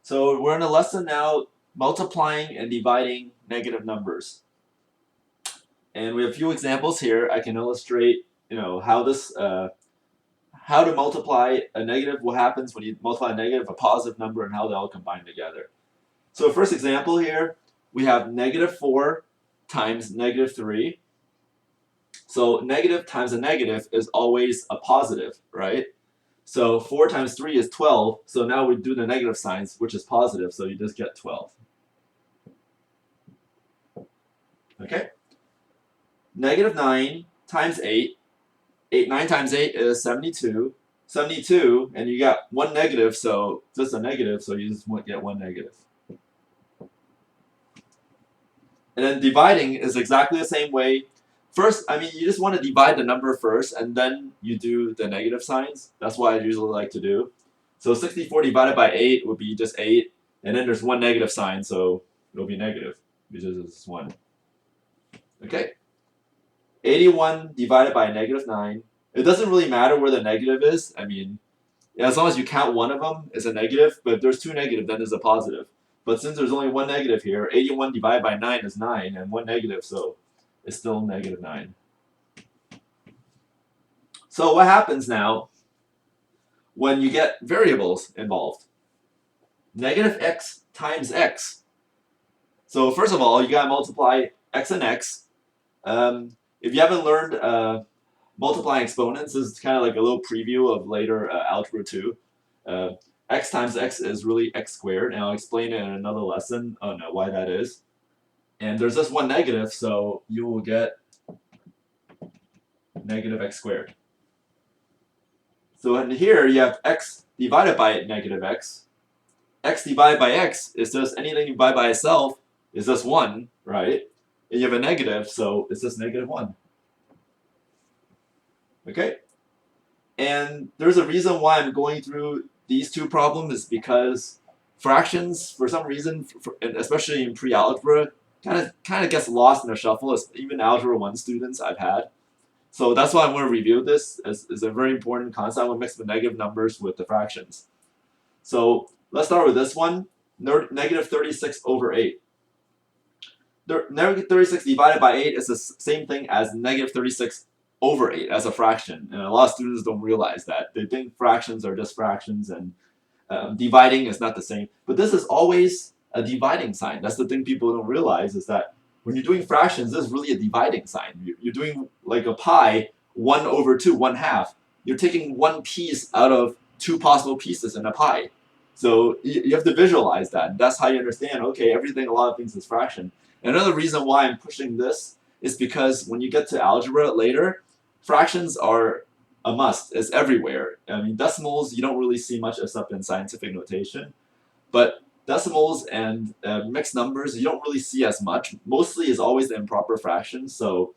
So we're in a lesson now multiplying and dividing negative numbers. And we have a few examples here. I can illustrate, how this, how to multiply a negative, what happens when you multiply a negative, a positive number, and how they all combine together. So first example here, we have negative 4 times negative 3. So negative times a negative is always a positive, right? So 4 times 3 is 12. So now we do the negative signs, which is positive. So you just get 12. Okay? Negative 9 times 8. 9 times 8 is 72. 72, and you got one negative, so just a negative, so you just get one negative. And then dividing is exactly the same way. First, you just want to divide the number first, and then you do the negative signs. That's what I usually like to do. So 64 divided by 8 would be just 8, and then there's one negative sign, so it'll be negative, which is 1. Okay? 81 divided by negative 9. It doesn't really matter where the negative is. As long as you count one of them as a negative, but if there's two negative, then there's a positive. But since there's only one negative here, 81 divided by 9 is 9, and one negative, so it's still negative 9. So what happens now when you get variables involved? Negative x times x. So first of all, you gotta multiply x and x. If you haven't learned multiplying exponents, this is kind of like a little preview of later Algebra 2. X times x is really x squared, and I'll explain it in another lesson why that is. And there's just one negative, so you will get negative x squared. So in here, you have x divided by negative x. X divided by x is just anything you divide by itself is just 1, right? And you have a negative, so it's just negative 1. Okay? And there's a reason why I'm going through these two problems is because fractions, for some reason, especially in pre-algebra, kind of gets lost in the shuffle, as even Algebra 1 students I've had. So that's why I'm going to review this as a very important concept. I'm going to mix the negative numbers with the fractions. So let's start with this one, negative 36 over 8. Negative 36 divided by 8 is the same thing as negative 36 over 8 as a fraction. And a lot of students don't realize that. They think fractions are just fractions, and dividing is not the same. But this is always a dividing sign. That's the thing people don't realize, is that when you're doing fractions, this is really a dividing sign. You're doing like a pie, 1 over 2, 1/2. You're taking one piece out of two possible pieces in a pie. So you have to visualize that. And that's how you understand, okay, everything, a lot of things is fraction. And another reason why I'm pushing this is because when you get to algebra later, fractions are a must. It's everywhere. Decimals, you don't really see much except in scientific notation. But decimals and mixed numbers, you don't really see as much. Mostly is always the improper fraction. So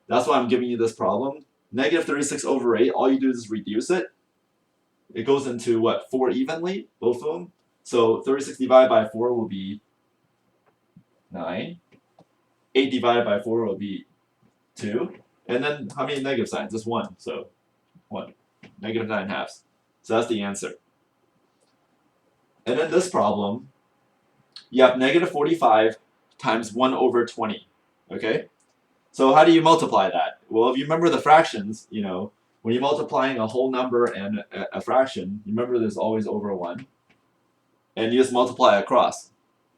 that's why I'm giving you this problem. Negative 36 over 8, all you do is reduce it. It goes into, 4 evenly, both of them. So 36 divided by 4 will be 9. 8 divided by 4 will be 2. And then how many negative signs? Just 1. So 1. Negative 9/2. So that's the answer. And then this problem, you have negative 45 times 1 over 20. Okay? So how do you multiply that? Well, if you remember the fractions, when you're multiplying a whole number and a fraction, you remember there's always over 1. And you just multiply across.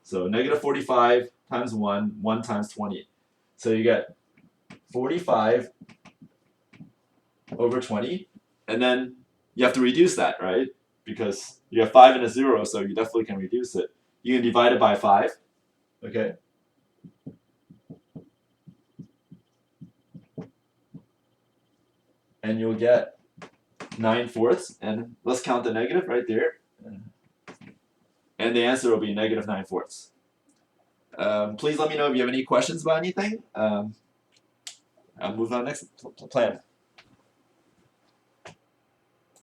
So negative 45 times 1, 1 times 20. So you get 45 over 20. And then you have to reduce that, right? Because you have 5 and a 0, so you definitely can reduce it. You can divide it by 5. Okay? And you'll get 9/4. And let's count the negative right there. And the answer will be negative 9/4. Please let me know if you have any questions about anything. I'll move on next plan.